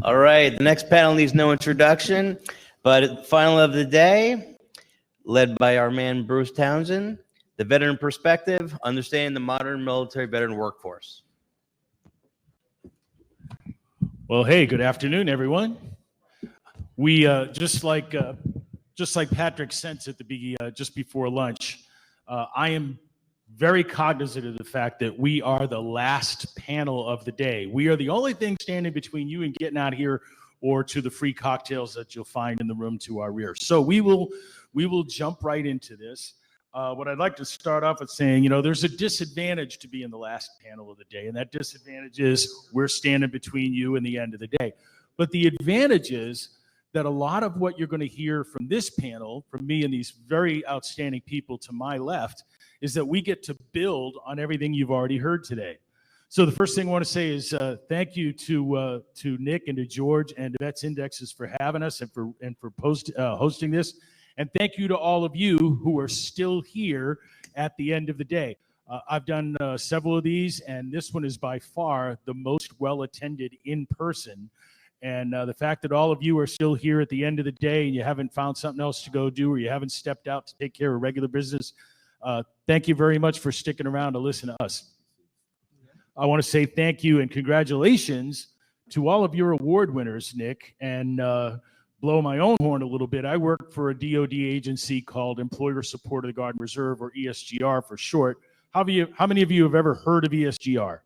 All right, the next panel needs no introduction, but final of the day, led by our man Bruce Townsend, the veteran perspective, understanding the modern military veteran workforce. Well, hey, good afternoon, everyone. We just like Patrick sent at the just before lunch. I am very cognizant of the fact that we are the last panel of the day. We are the only thing standing between you and getting out here or to the free cocktails that you'll find in the room to our rear. So we will jump right into this. What I'd like to start off with saying, there's a disadvantage to being the last panel of the day, and that disadvantage is we're standing between you and the end of the day. But the advantage is that a lot of what you're going to hear from this panel, from me and these very outstanding people to my left, is that we get to build on everything you've already heard today. So the first thing I want to say is thank you to Nick and to George and to Vets Indexes for having us and for hosting this. And thank you to all of you who are still here at the end of the day. I've done several of these, and this one is by far the most well-attended in person. And the fact that all of you are still here at the end of the day and you haven't found something else to go do or you haven't stepped out to take care of regular business, thank you very much for sticking around to listen to us. I want to say thank you and congratulations to all of your award winners, Nick, and blow my own horn a little bit. I work for a DoD agency called Employer Support of the Guard and Reserve, or ESGR for short. How many of you have ever heard of ESGR?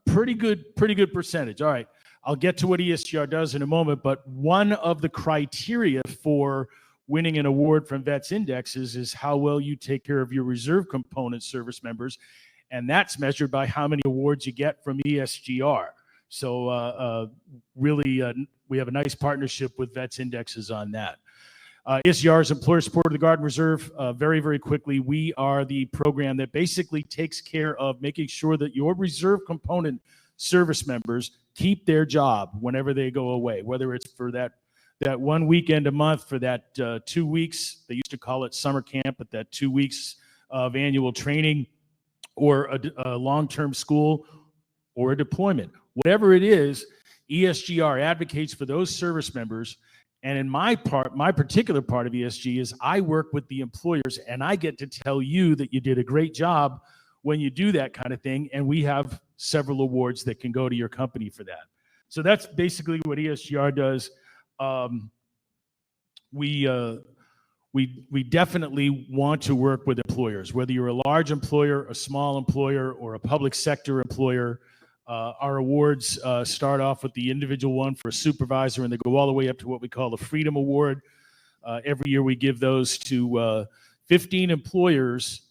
Pretty good percentage. All right. I'll get to what ESGR does in a moment, but one of the criteria for winning an award from Vets Indexes is how well you take care of your reserve component service members, and that's measured by how many awards you get from ESGR. So really, we have a nice partnership with Vets Indexes on that. ESGR is Employer Support of the Guard and Reserve. Very, very quickly, we are the program that basically takes care of making sure that your reserve component service members keep their job whenever they go away, whether it's for that 1 weekend a month, for that 2 weeks, they used to call it summer camp, but that 2 weeks of annual training, or a long-term school, or a deployment. Whatever it is, ESGR advocates for those service members. And in my particular part of ESG is I work with the employers, and I get to tell you that you did a great job when you do that kind of thing. And we have several awards that can go to your company for that. So that's basically what ESGR does. We definitely want to work with employers, whether you're a large employer, a small employer, or a public sector employer. Our awards start off with the individual one for a supervisor, and they go all the way up to what we call the Freedom Award. Every year we give those to 15 employers,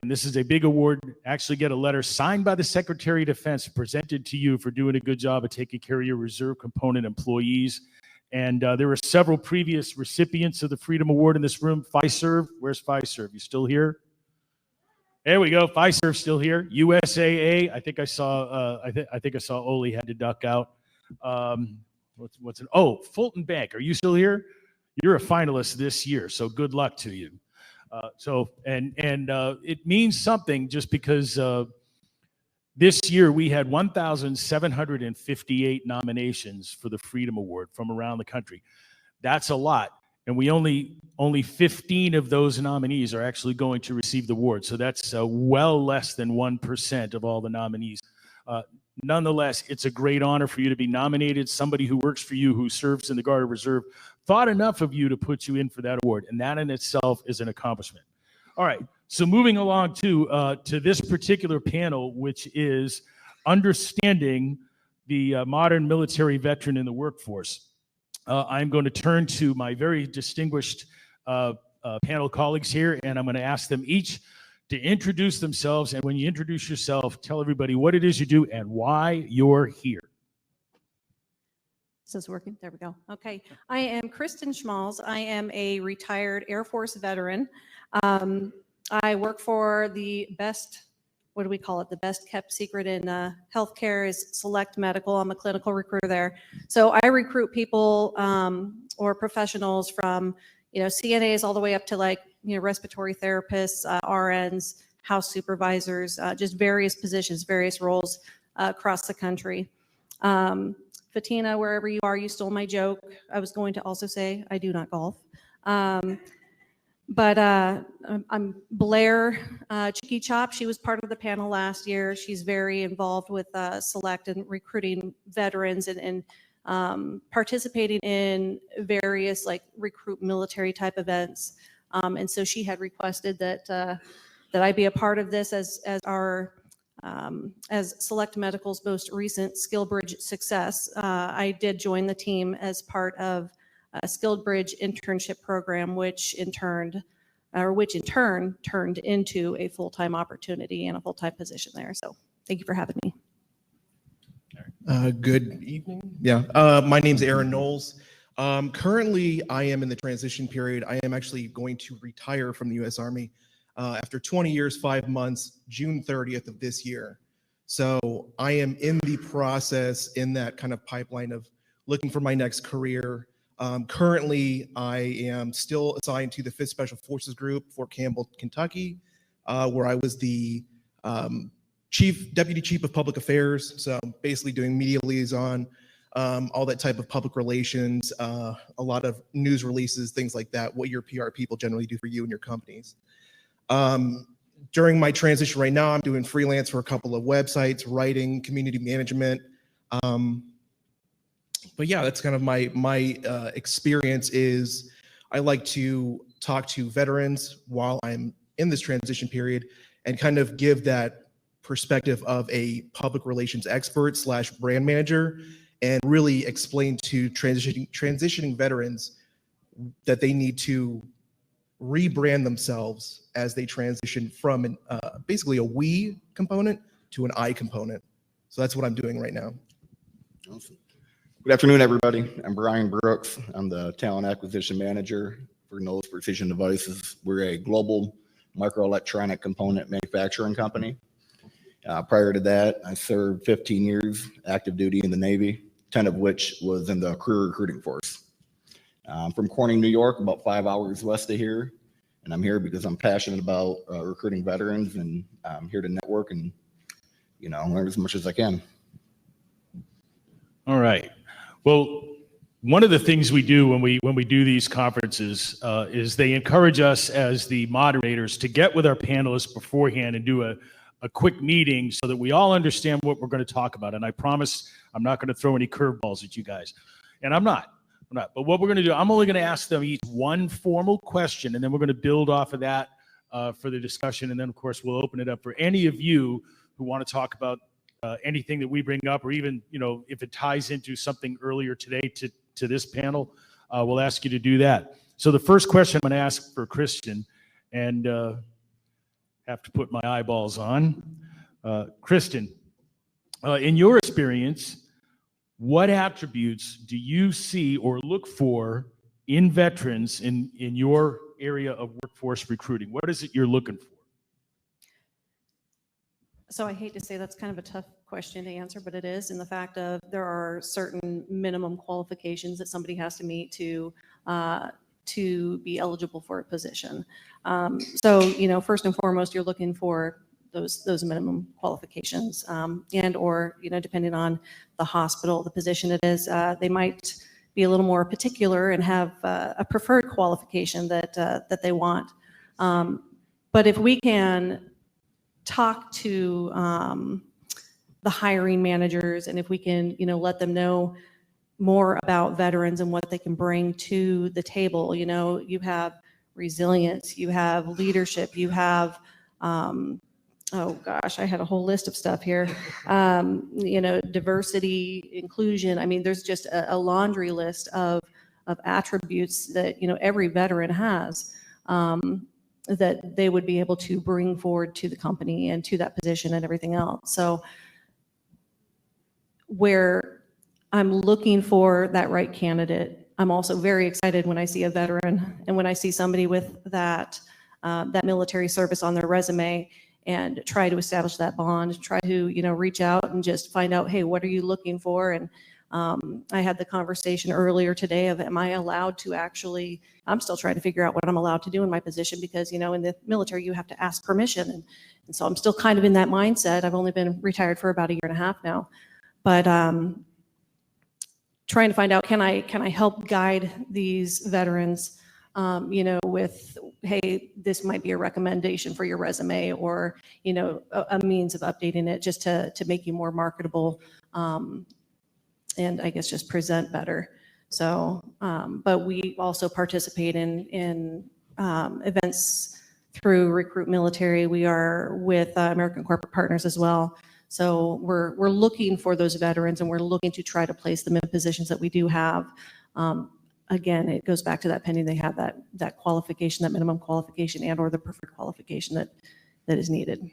and this is a big award. Actually get a letter signed by the Secretary of Defense presented to you for doing a good job of taking care of your reserve component employees. And there were several previous recipients of the Freedom Award in this room. Fiserv, where's Fiserv? You still here? There we go. Fiserv still here. USAA. I think I saw. I think I saw Oli had to duck out. Fulton Bank. Are you still here? You're a finalist this year, so good luck to you. It means something just because this year we had 1,758 nominations for the Freedom Award from around the country. That's a lot. And we only 15 of those nominees are actually going to receive the award. So that's well less than 1% of all the nominees. Nonetheless, it's a great honor for you to be nominated. Somebody who works for you, who serves in the Guard and Reserve, thought enough of you to put you in for that award. And that in itself is an accomplishment. All right. So moving along to this particular panel, which is understanding the modern military veteran in the workforce. I'm going to turn to my very distinguished panel colleagues here, and I'm going to ask them each to introduce themselves. And when you introduce yourself, tell everybody what it is you do and why you're here. Is this working? There we go. Okay. I am Kristen Schmalz. I am a retired Air Force veteran. I work for the best, what do we call it? The best kept secret in healthcare is Select Medical. I'm a clinical recruiter there. So I recruit people or professionals from, CNAs all the way up to respiratory therapists, RNs, house supervisors, just various positions, various roles across the country. Fatina, wherever you are, you stole my joke. I was going to also say I do not golf. But I'm Blair Chicky Chop. She was part of the panel last year. She's very involved with select and recruiting veterans and participating in various like recruit military type events. And so she had requested that that I be a part of this as our as Select Medical's most recent SkillBridge success. I did join the team as part of a SkillBridge internship program, which in turn turned into a full-time opportunity and a full-time position there. So thank you for having me. Good evening. Yeah, my name's Aaron Knowles. Currently, I am in the transition period. I am actually going to retire from the U.S. Army after 20 years, 5 months, June 30th of this year. So I am in the process in that kind of pipeline of looking for my next career. Currently, I am still assigned to the 5th Special Forces Group, Fort Campbell, Kentucky, where I was the Deputy Chief of Public Affairs. So basically doing media liaison, all that type of public relations, a lot of news releases, things like that, what your PR people generally do for you and your companies. During my transition right now, I'm doing freelance for a couple of websites, writing, community management. But yeah, that's kind of my experience is I like to talk to veterans while I'm in this transition period and kind of give that perspective of a public relations expert / brand manager and really explain to transitioning veterans that they need to rebrand themselves as they transition from basically a we component to an I component. So that's what I'm doing right now. Awesome. Good afternoon, everybody. I'm Brian Brooks. I'm the talent acquisition manager for Knowles Precision Devices. We're a global microelectronic component manufacturing company. Prior to that, I served 15 years active duty in the Navy, 10 of which was in the career recruiting force. I'm from Corning, New York, about 5 hours west of here. And I'm here because I'm passionate about recruiting veterans, and I'm here to network and, learn as much as I can. All right. Well, one of the things we do when we do these conferences is they encourage us as the moderators to get with our panelists beforehand and do a quick meeting so that we all understand what we're going to talk about. And I promise I'm not going to throw any curveballs at you guys. And I'm not. But what we're going to do, I'm only going to ask them each one formal question, and then we're going to build off of that for the discussion. And then, of course, we'll open it up for any of you who want to talk about anything that we bring up, or even, if it ties into something earlier today to this panel, we'll ask you to do that. So the first question I'm going to ask for Kristen, and have to put my eyeballs on. Kristen, in your experience, what attributes do you see or look for in veterans in your area of workforce recruiting? What is it you're looking for? So I hate to say that's kind of a tough question to answer, but it is, in the fact of there are certain minimum qualifications that somebody has to meet to be eligible for a position. So, first and foremost, you're looking for those minimum qualifications, and or, depending on the hospital, the position it is, they might be a little more particular and have a preferred qualification that they want. But if we can talk to the hiring managers, and if we can, let them know more about veterans and what they can bring to the table, you have resilience, you have leadership, you have, oh gosh, I had a whole list of stuff here. Diversity, inclusion. I mean, there's just a laundry list of attributes that, every veteran has, that they would be able to bring forward to the company and to that position and everything else. So where I'm looking for that right candidate, I'm also very excited when I see a veteran and when I see somebody with that military service on their resume, and try to establish that bond, try to, reach out and just find out, hey, what are you looking for? And I had the conversation earlier today of, am I allowed to actually, I'm still trying to figure out what I'm allowed to do in my position, because, in the military, you have to ask permission. And so I'm still kind of in that mindset. I've only been retired for about 1.5 years now. But trying to find out, can I help guide these veterans, with, hey, this might be a recommendation for your resume, or, a means of updating it just to make you more marketable, and I guess just present better. So, but we also participate in events through Recruit Military. We are with American Corporate Partners as well. So we're looking for those veterans, and we're looking to try to place them in positions that we do have. Again, it goes back to that pending they have that qualification, that minimum qualification, and or the preferred qualification that is needed.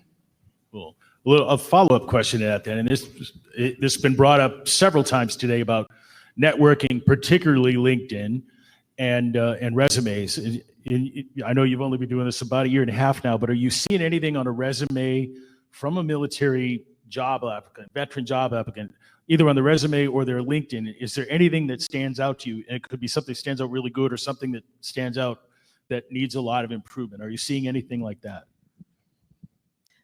Cool. A follow-up question to that then, and this has been brought up several times today about networking, particularly LinkedIn and resumes. I know you've only been doing this about 1.5 years now, but are you seeing anything on a resume from a military job applicant, veteran job applicant, either on the resume or their LinkedIn? Is there anything that stands out to you? And it could be something that stands out really good, or something that stands out that needs a lot of improvement. Are you seeing anything like that?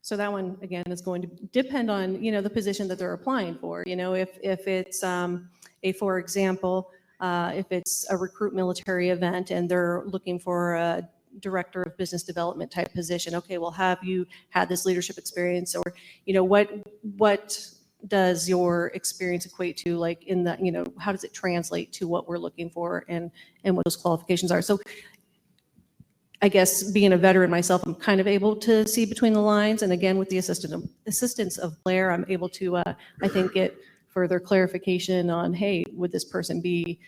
So that one, again, is going to depend on, the position that they're applying for. If it's for example, if it's a Recruit Military event and they're looking for a director of business development type position, okay, well, have you had this leadership experience, or, what does your experience equate to, like in the, how does it translate to what we're looking for, and what those qualifications are. So I guess being a veteran myself, I'm kind of able to see between the lines. And again, with the assistance of Blair, I'm able to, I think, get further clarification on, hey, would this person be,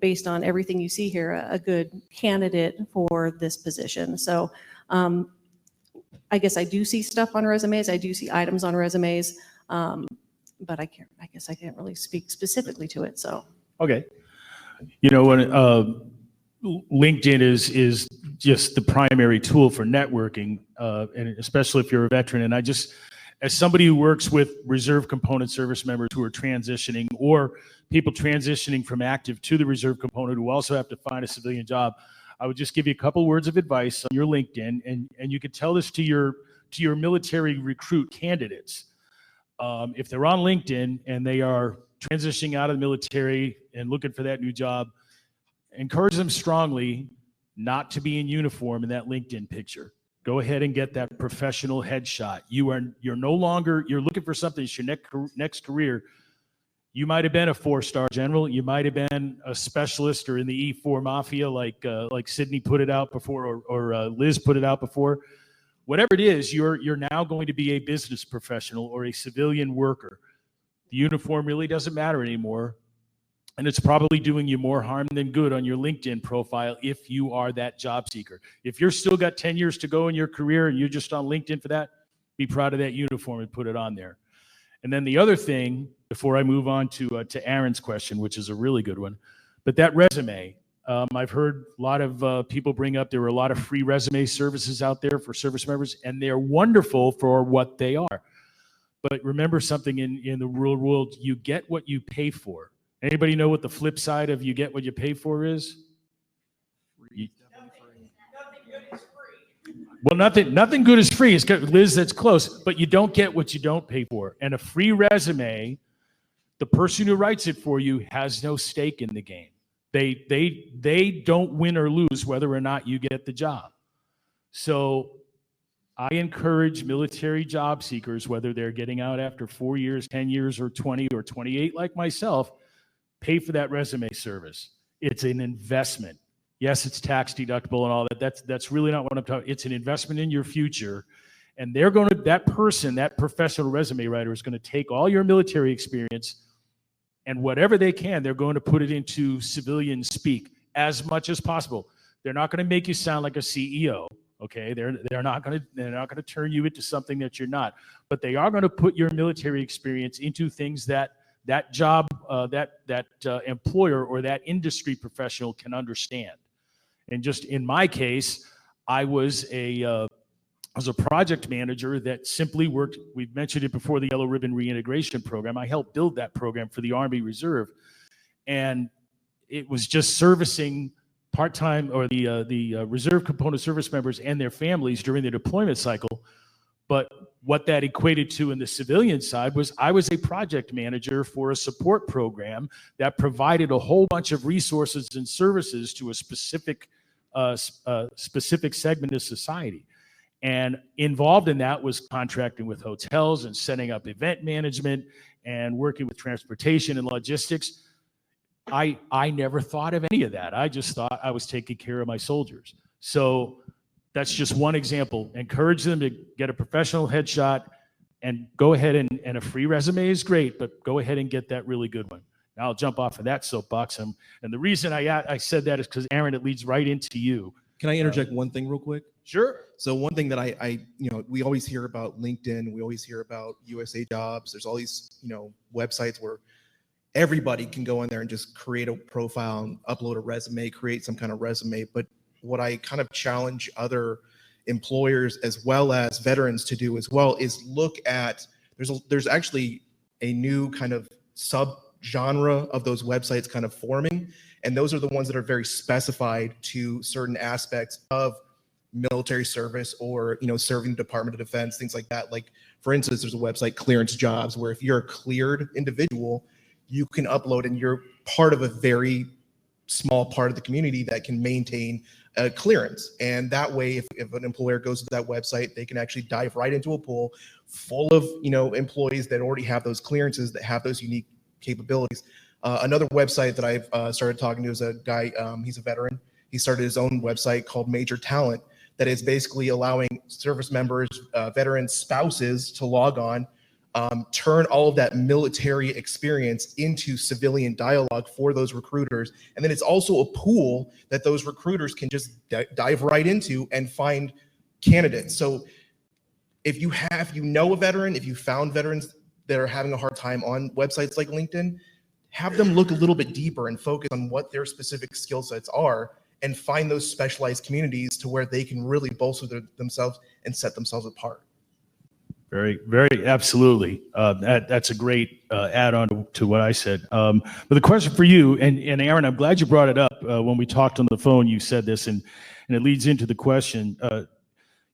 based on everything you see here, a good candidate for this position. So I guess I do see stuff on resumes. I do see items on resumes, but I guess I can't really speak specifically to it. So. Okay. When LinkedIn is just the primary tool for networking, and especially if you're a veteran. And as somebody who works with reserve component service members who are transitioning, or people transitioning from active to the reserve component who also have to find a civilian job, I would just give you a couple words of advice on your LinkedIn, and you could tell this to your military recruit candidates. If they're on LinkedIn and they are transitioning out of the military and looking for that new job, encourage them strongly not to be in uniform in that LinkedIn picture. Go ahead and get that professional headshot. You're looking for something. It's your next career. You might have been a 4-star general. You might have been a specialist or in the E4 Mafia, like Sydney put it out before, or Liz put it out before. Whatever it is, you're now going to be a business professional or a civilian worker. The uniform really doesn't matter anymore. And it's probably doing you more harm than good on your LinkedIn profile if you are that job seeker. If you're still got 10 years to go in your career and you're just on LinkedIn for that, be proud of that uniform and put it on there. And then the other thing, before I move on to Aaron's question, which is a really good one, but that resume, I've heard a lot of people bring up there are a lot of free resume services out there for service members, and they're wonderful for what they are. But remember something in the real world, you get what you pay for. Anybody know what the flip side of you get what you pay for is? Well, nothing good is free. It's good, Liz, that's close, but you don't get what you don't pay for. And a free resume, the person who writes it for you has no stake in the game. They don't win or lose whether or not you get the job. So I encourage military job seekers, whether they're getting out after 4 years, 10 years, or 20 or 28 like myself, pay for that resume service. It's an investment. Yes, it's tax deductible and all that. That's really not what I'm talking. It's an investment in your future. And that person, that professional resume writer is going to take all your military experience and whatever they can, they're going to put it into civilian speak as much as possible. They're not going to make you sound like a CEO. Okay, they're not going to turn you into something that you're not. But they are going to put your military experience into things that job, that employer or that industry professional can understand. And just in my case, I was a project manager that simply worked. We've mentioned it before, the Yellow Ribbon Reintegration Program. I helped build that program for the Army Reserve, and it was just servicing part-time or the reserve component service members and their families during the deployment cycle. But what that equated to in the civilian side was I was a project manager for a support program that provided a whole bunch of resources and services to a specific segment of society. And involved in that was contracting with hotels and setting up event management and working with transportation and logistics. I never thought of any of that. I just thought I was taking care of my soldiers. So that's just one example. Encourage them to get a professional headshot and go ahead and a free resume is great, but go ahead and get that really good one. Now I'll jump off of that soapbox. And the reason I said that is because, Aaron, it leads right into you. Can I interject one thing real quick? Sure. So one thing that we always hear about LinkedIn, we always hear about USA Jobs. There's all these, websites where everybody can go in there and just create a profile and upload a resume, create some kind of resume. But what I kind of challenge other employers as well as veterans to do as well is look at, there's actually a new kind of sub-genre of those websites kind of forming. And those are the ones that are very specified to certain aspects of military service or, serving the Department of Defense, things like that. Like, for instance, there's a website, Clearance Jobs, where if you're a cleared individual, you can upload and you're part of a very small part of the community that can maintain a clearance. And that way, if an employer goes to that website, they can actually dive right into a pool full of, employees that already have those clearances, that have those unique capabilities. Another website that I've started talking to is a guy, he's a veteran. He started his own website called Major Talent that is basically allowing service members, veterans, spouses to log on, turn all of that military experience into civilian dialogue for those recruiters. And then it's also a pool that those recruiters can just dive right into and find candidates. So if you a veteran, if you found veterans that are having a hard time on websites like LinkedIn, have them look a little bit deeper and focus on what their specific skill sets are and find those specialized communities to where they can really bolster themselves and set themselves apart. Very, very, absolutely. That's a great add-on to what I said. But the question for you, and Aaron, I'm glad you brought it up. When we talked on the phone, you said this, and it leads into the question.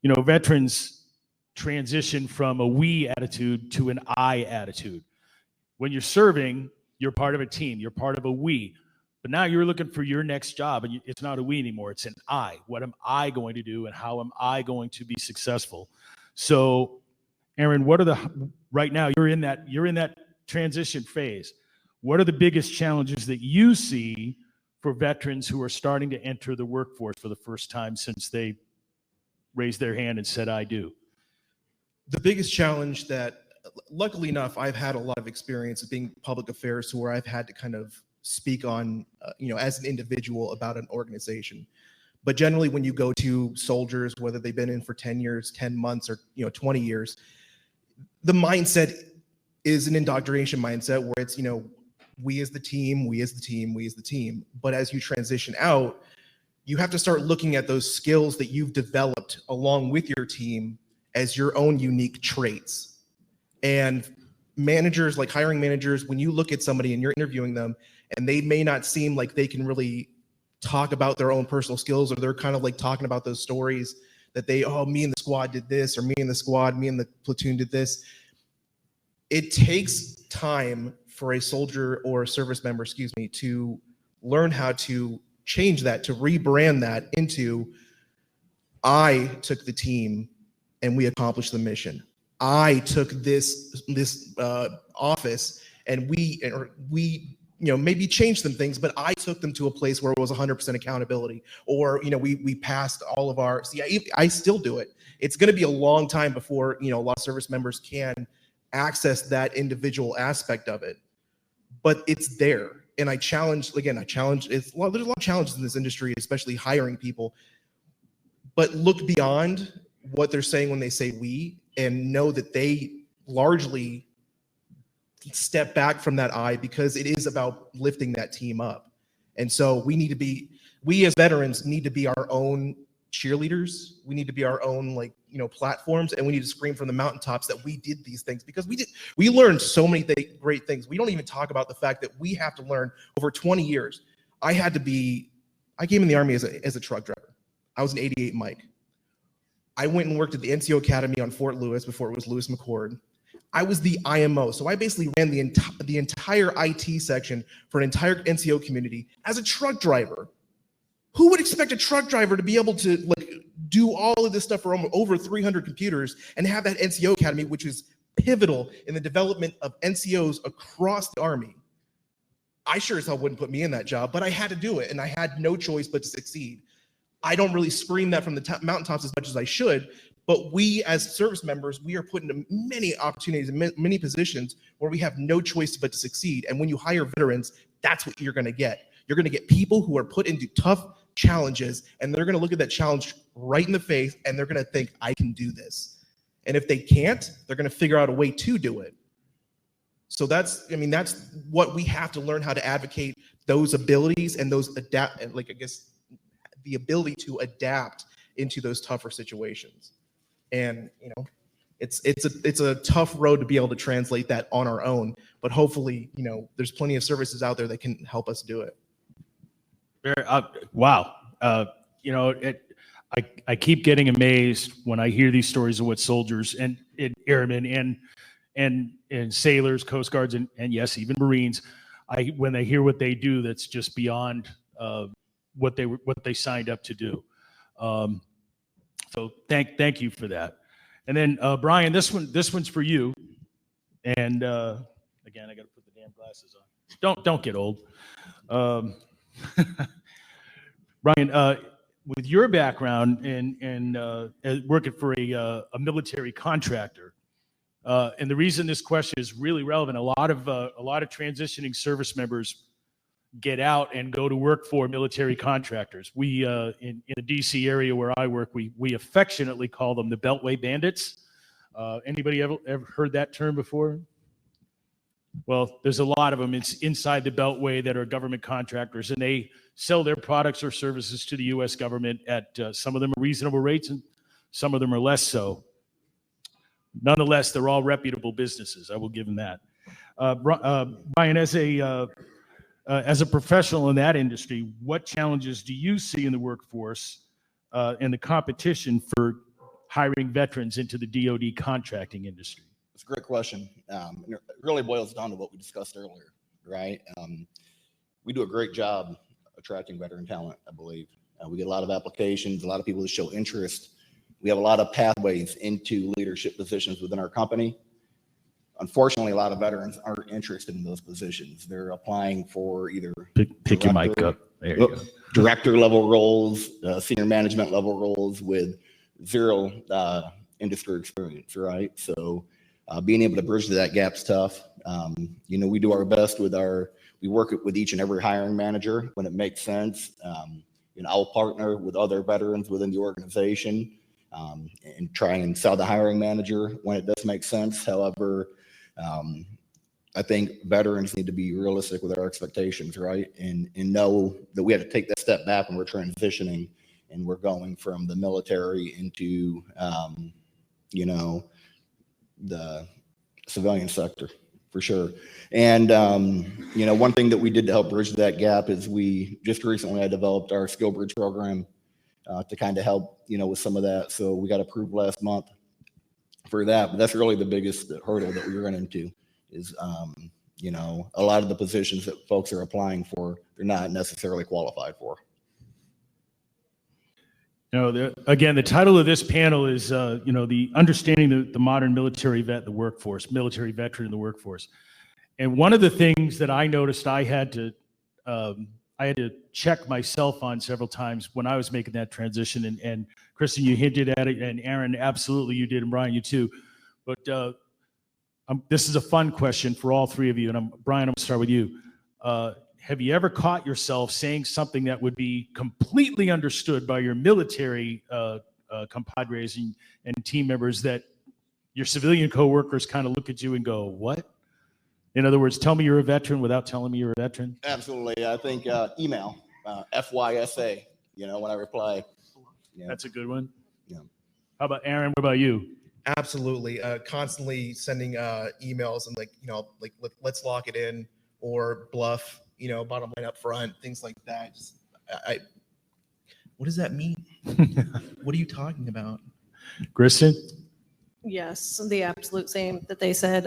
Veterans transition from a we attitude to an I attitude. When you're serving, you're part of a team. You're part of a we. But now you're looking for your next job, and it's not a we anymore. It's an I. What am I going to do, and how am I going to be successful? So, Aaron, right now you're in that transition phase. What are the biggest challenges that you see for veterans who are starting to enter the workforce for the first time since they raised their hand and said, I do? The biggest challenge that, luckily enough, I've had a lot of experience of being public affairs to where I've had to kind of speak on, as an individual about an organization. But generally, when you go to soldiers, whether they've been in for 10 years, 10 months, or 20 years, the mindset is an indoctrination mindset where it's, we as the team, we as the team, we as the team. But as you transition out, you have to start looking at those skills that you've developed along with your team as your own unique traits. And managers, like hiring managers, when you look at somebody and you're interviewing them and they may not seem like they can really talk about their own personal skills, or they're kind of like talking about those stories that me and the squad did this, or me and the platoon did this. It takes time for a soldier or a service member, to learn how to change that, to rebrand that into, I took the team and we accomplished the mission. I took this office and we maybe changed some things, but I took them to a place where it was 100% accountability, or, we passed all of our, I still do it. It's going to be a long time before, a lot of service members can access that individual aspect of it, but it's there. And there's a lot of challenges in this industry, especially hiring people, but look beyond what they're saying when they say we, and know that they largely step back from that I, because it is about lifting that team up. And so we as veterans need to be our own cheerleaders. We need to be our own platforms, and we need to scream from the mountaintops that we did these things, because we learned so many great things. We don't even talk about the fact that we have to learn over 20 years. I came in the Army as a truck driver. I was an 88 Mike. I went and worked at the NCO Academy on Fort Lewis before it was Lewis McChord. I was the IMO, so I basically ran the entire IT section for an entire NCO community as a truck driver. Who would expect a truck driver to be able to like do all of this stuff for over 300 computers and have that NCO Academy, which is pivotal in the development of NCOs across the Army? I sure as hell wouldn't put me in that job, but I had to do it, and I had no choice but to succeed. I don't really scream that from the mountaintops as much as I should, but we as service members, we are put into many opportunities and many positions where we have no choice but to succeed. And when you hire veterans, that's what you're going to get. You're going to get people who are put into tough challenges, and they're going to look at that challenge right in the face, and they're going to think, I can do this. And if they can't, they're going to figure out a way to do it. So that's what we have to learn, how to advocate those abilities and those the ability to adapt into those tougher situations. And it's a tough road to be able to translate that on our own, but hopefully there's plenty of services out there that can help us do it. Wow. I keep getting amazed when I hear these stories of what soldiers and airmen and sailors, Coast Guards, and yes, even Marines, when they hear what they do, that's just beyond what they signed up to do. So thank you for that. And then Brian, this one's for you. And again, I got to put the damn glasses on. Don't get old. Brian, with your background and working for a military contractor, and the reason this question is really relevant, a lot of transitioning service members get out and go to work for military contractors. We in the DC area where I work, we affectionately call them the Beltway Bandits. Anybody ever heard that term before? Well, there's a lot of them inside the Beltway that are government contractors, and they sell their products or services to the U.S. government at some of them are reasonable rates, and some of them are less so. Nonetheless, they're all reputable businesses. I will give them that. Brian, as a professional in that industry, what challenges do you see in the workforce and the competition for hiring veterans into the DoD contracting industry? It's a great question. And it really boils down to what we discussed earlier, right? We do a great job attracting veteran talent, I believe. We get a lot of applications, a lot of people that show interest. We have a lot of pathways into leadership positions within our company. Unfortunately, a lot of veterans aren't interested in those positions. They're applying for either pick your mic up. There you go. Director level roles, senior management level roles with zero industry experience, right? So being able to bridge that gap's tough. We do our best we work with each and every hiring manager when it makes sense. I'll partner with other veterans within the organization and try and sell the hiring manager when it does make sense. However, I think veterans need to be realistic with our expectations, right? And know that we have to take that step back when we're transitioning and we're going from the military into, the civilian sector for sure. And, one thing that we did to help bridge that gap is we just recently developed our Skill Bridge program to kind of help, with some of that. So we got approved last month for that, but that's really the biggest hurdle that we run into is, a lot of the positions that folks are applying for, they're not necessarily qualified for. Again, the title of this panel is, the understanding the modern military military veteran in the workforce. And one of the things that I noticed I had to check myself on several times when I was making that transition. And Kristen, you hinted at it, and Aaron, absolutely you did, and Brian, you too. But this is a fun question for all three of you. And Brian, I'm going to start with you. Have you ever caught yourself saying something that would be completely understood by your military compadres and team members that your civilian coworkers kind of look at you and go, what? In other words, tell me you're a veteran without telling me you're a veteran? Absolutely. I think email, FYSA, when I reply. Yeah. That's a good one. Yeah. How about Aaron? What about you? Absolutely. Constantly sending emails and let's lock it in or bluff, bottom line up front, things like that. What does that mean? What are you talking about? Kristen? Yes, the absolute same that they said.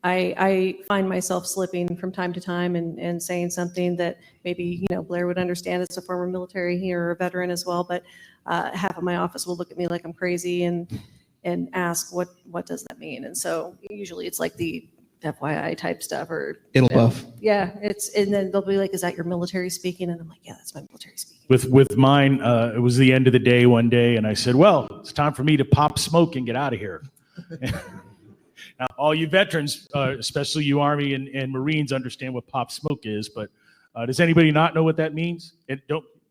I find myself slipping from time to time and saying something that maybe, Blair would understand as a former military here or a veteran as well, but half of my office will look at me like I'm crazy and ask, what does that mean? And so usually it's like the FYI type stuff or. It'll buff. Yeah, and then they'll be like, is that your military speaking? And I'm like, yeah, that's my military speaking. With mine, it was the end of the day one day, and I said, well, it's time for me to pop smoke and get out of here. Now, all you veterans, especially you Army and Marines, understand what pop smoke is, but does anybody not know what that means?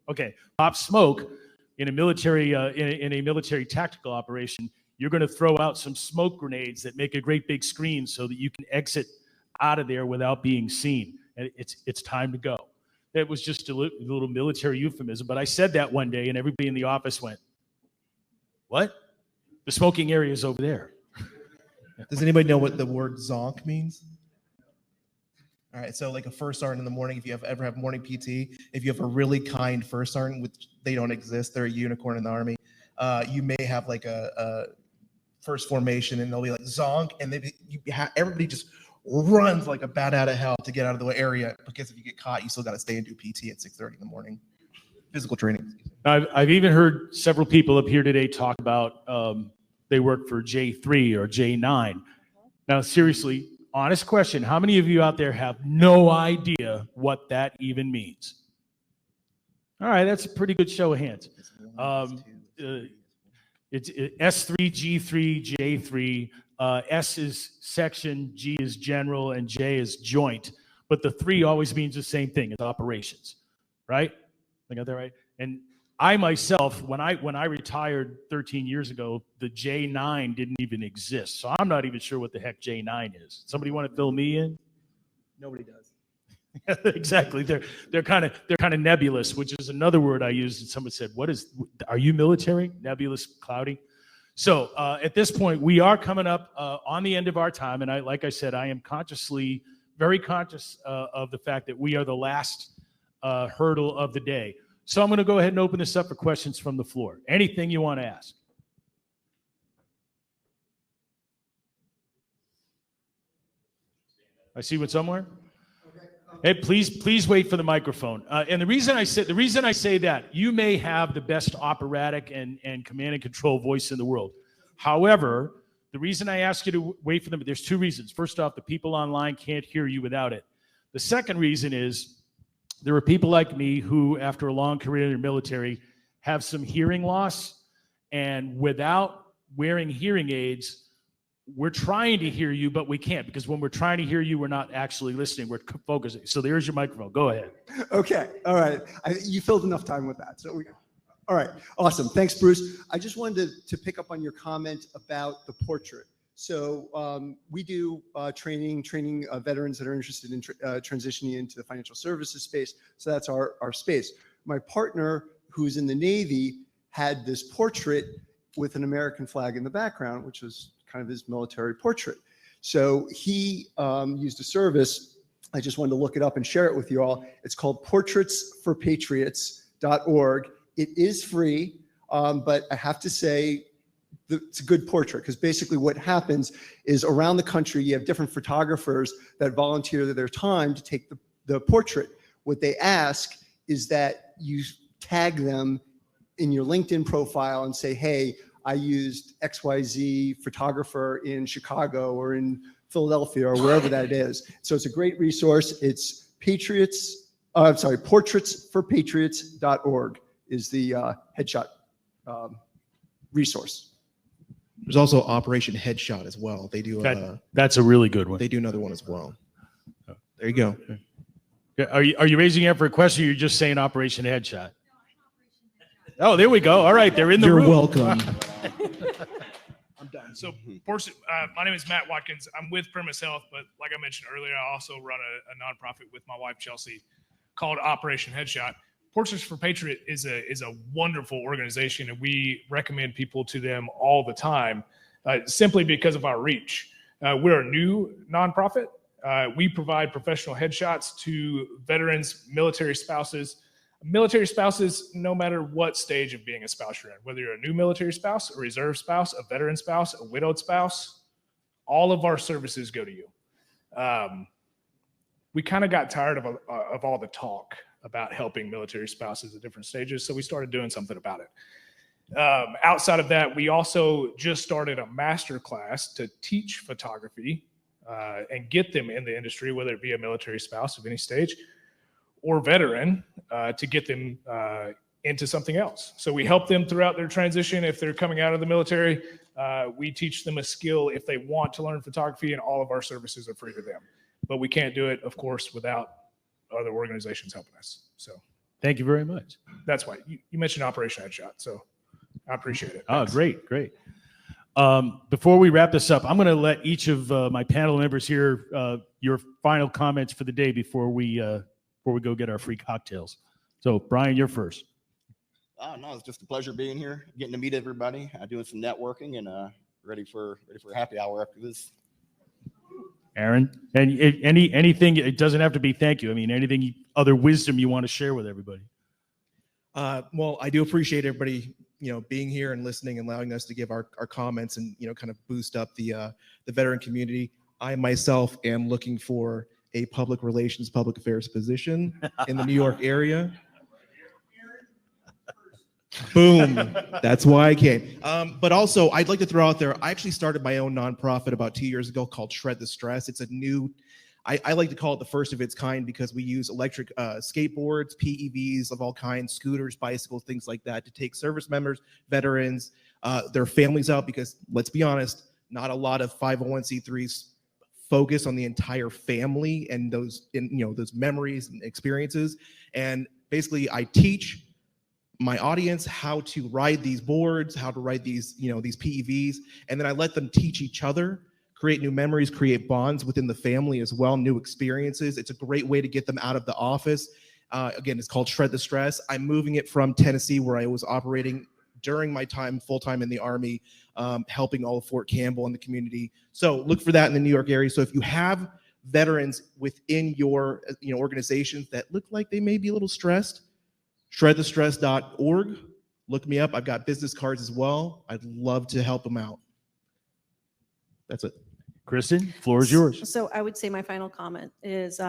Okay, pop smoke in a military tactical operation, you're going to throw out some smoke grenades that make a great big screen so that you can exit out of there without being seen. And it's time to go. It was just a little military euphemism, but I said that one day, and everybody in the office went, "What? The smoking area is over there." Does anybody know what the word zonk means? All right, so like a first sergeant in the morning, if you ever have morning PT, if you have a really kind first sergeant, which they don't exist, they're a unicorn in the Army, you may have like a first formation, and they'll be like zonk, and everybody just runs like a bat out of hell to get out of the area, because if you get caught, you still got to stay and do PT at 6:30 in the morning. Physical training. I've even heard several people up here today talk about they work for J3 or J9. Now, seriously, honest question, how many of you out there have no idea what that even means? All right, that's a pretty good show of hands. It's S3, G3, J3. S is section, G is general, and J is joint. But the 3 always means the same thing, it's operations, right? I got that right? And I myself, when I retired 13 years ago, the J9 didn't even exist. So I'm not even sure what the heck J9 is. Somebody want to fill me in? Nobody does. Exactly. They're kind of nebulous, which is another word I used. And someone said, are you military? Nebulous, cloudy. So at this point, we are coming up on the end of our time. And like I said, I am very conscious of the fact that we are the last hurdle of the day. So I'm going to go ahead and open this up for questions from the floor. Anything you want to ask? I see one somewhere. Hey, please wait for the microphone. And the reason I say that, you may have the best operatic and command and control voice in the world. However, the reason I ask you to wait for them, there's 2 reasons. First off, the people online can't hear you without it. The second reason is there are people like me who, after a long career in the military, have some hearing loss, and without wearing hearing aids, we're trying to hear you, but we can't, because when we're trying to hear you, we're not actually listening. We're focusing. So there's your microphone. Go ahead. Okay. All right. You filled enough time with that. All right. Awesome. Thanks, Bruce. I just wanted to pick up on your comment about the portrait. So we do training veterans that are interested in transitioning into the financial services space. So that's our space. My partner, who's in the Navy, had this portrait with an American flag in the background, which was kind of his military portrait. So he used a service. I just wanted to look it up and share it with you all. It's called portraitsforpatriots.org. It is free, but I have to say, it's a good portrait, because basically what happens is around the country, you have different photographers that volunteer their time to take the portrait. What they ask is that you tag them in your LinkedIn profile and say, hey, I used XYZ photographer in Chicago or in Philadelphia or wherever that is. So it's a great resource. It's portraitsforpatriots.org is the headshot resource. There's also Operation Headshot as well. They do. That's a really good one. They do another one as well. There you go. Are you raising your hand for a question, or you're just saying Operation Headshot? Oh, there we go. All right, they're in the room. You're welcome. I'm done. So, my name is Matt Watkins. I'm with Premise Health, but like I mentioned earlier, I also run a nonprofit with my wife Chelsea called Operation Headshot. Portraits for Patriot is a wonderful organization, and we recommend people to them all the time, simply because of our reach. We're a new nonprofit. We provide professional headshots to veterans, military spouses, Military spouses, no matter what stage of being a spouse you're in, whether you're a new military spouse, a reserve spouse, a veteran spouse, a widowed spouse, all of our services go to you. We kind of got tired of all the talk about helping military spouses at different stages, so we started doing something about it. Outside of that, we also just started a master class to teach photography and get them in the industry, whether it be a military spouse of any stage or veteran, to get them into something else. So we help them throughout their transition. If they're coming out of the military, we teach them a skill if they want to learn photography, and all of our services are free to them. But we can't do it, of course, without other organizations helping us. So Thank you very much. that's why you mentioned Operation Headshot. So I appreciate it. Oh, Thanks. great, great. Before we wrap this up, I'm going to let each of my panel members hear your final comments for the day before we go get our free cocktails. So, Brian, you're first. No, it's just a pleasure being here, getting to meet everybody, doing some networking, and ready for a happy hour after this. Aaron, and anything, it doesn't have to be thank you. I mean, anything other wisdom you want to share with everybody. Well, I do appreciate everybody, being here and listening and allowing us to give our comments and, kind of boost up the veteran community. I myself am looking for a public relations, public affairs position in the New York area. Boom. That's why I came. But also, I'd like to throw out there, I actually started my own nonprofit about 2 years ago called Shred the Stress. It's a new, I like to call it the first of its kind because we use electric skateboards, PEVs of all kinds, scooters, bicycles, things like that to take service members, veterans, their families out because, let's be honest, not a lot of 501c3s focus on the entire family and those memories and experiences. And basically, I teach my audience how to ride these boards, how to ride these PEVs, and then I let them teach each other, create new memories, create bonds within the family as well, new experiences. It's a great way to get them out of the office. Again, it's called Shred the Stress. I'm moving it from Tennessee, where I was operating during my time full-time in the Army, helping all of Fort Campbell and the community. So look for that in the New York area. So if you have veterans within your organizations that look like they may be a little stressed, shredthestress.org. Look me up. I've got business cards as well. I'd love to help them out. That's it. Kristen, floor is yours. So I would say my final comment is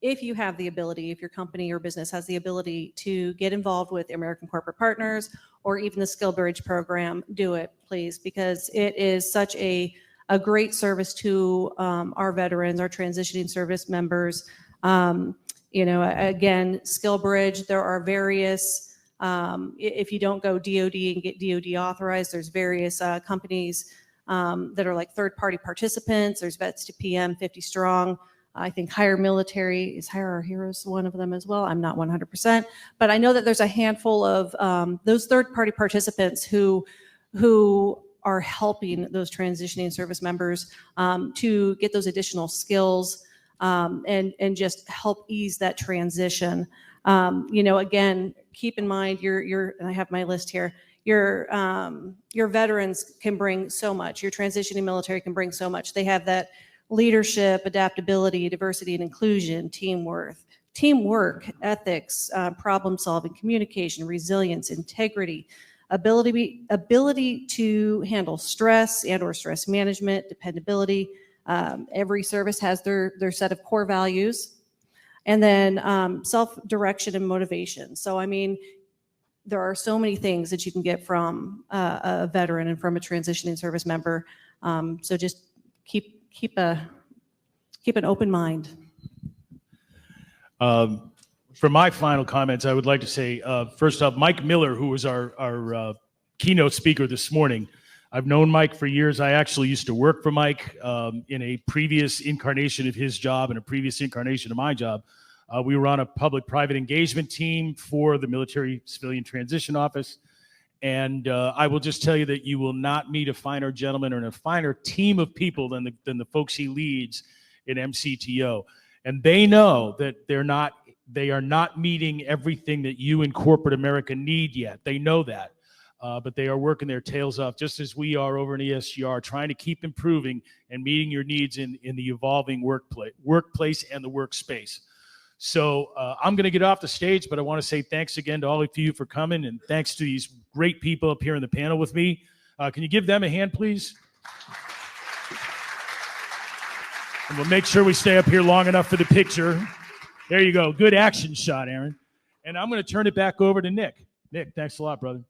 if you have the ability, if your company or business has the ability to get involved with American Corporate Partners or even the Skill Bridge program, do it, please, because it is such a great service to our veterans, our transitioning service members. Again, Skill Bridge, there are various, if you don't go DOD and get DOD authorized, there's various companies that are like third-party participants. There's Vets to PM, 50 Strong. I think Hire Military, is Hire Our Heroes one of them as well? I'm not 100%, but I know that there's a handful of those third-party participants who are helping those transitioning service members to get those additional skills and just help ease that transition. Again, keep in mind and I have my list here, your veterans can bring so much. Your transitioning military can bring so much. They have that leadership, adaptability, diversity and inclusion, teamwork, ethics, problem solving, communication, resilience, integrity, ability to handle stress and or stress management, dependability. Every service has their set of core values, and then self-direction and motivation. So, I mean, there are so many things that you can get from a veteran and from a transitioning service member. So just keep an open mind. For my final comments, I would like to say, first off, Mike Miller, who was our keynote speaker this morning. I've known Mike for years. I actually used to work for Mike in a previous incarnation of his job and a previous incarnation of my job. We were on a public-private engagement team for the Military Civilian Transition Office. And I will just tell you that you will not meet a finer gentleman or a finer team of people than the folks he leads in MCTO. And they know that they are not meeting everything that you in corporate America need yet. They know that. But they are working their tails off, just as we are over in ESGR, trying to keep improving and meeting your needs in the evolving workplace and the workspace. So I'm going to get off the stage, but I want to say thanks again to all of you for coming, and thanks to these great people up here in the panel with me. Can you give them a hand, please? And we'll make sure we stay up here long enough for the picture. There you go. Good action shot, Aaron. And I'm going to turn it back over to Nick. Nick, thanks a lot, brother.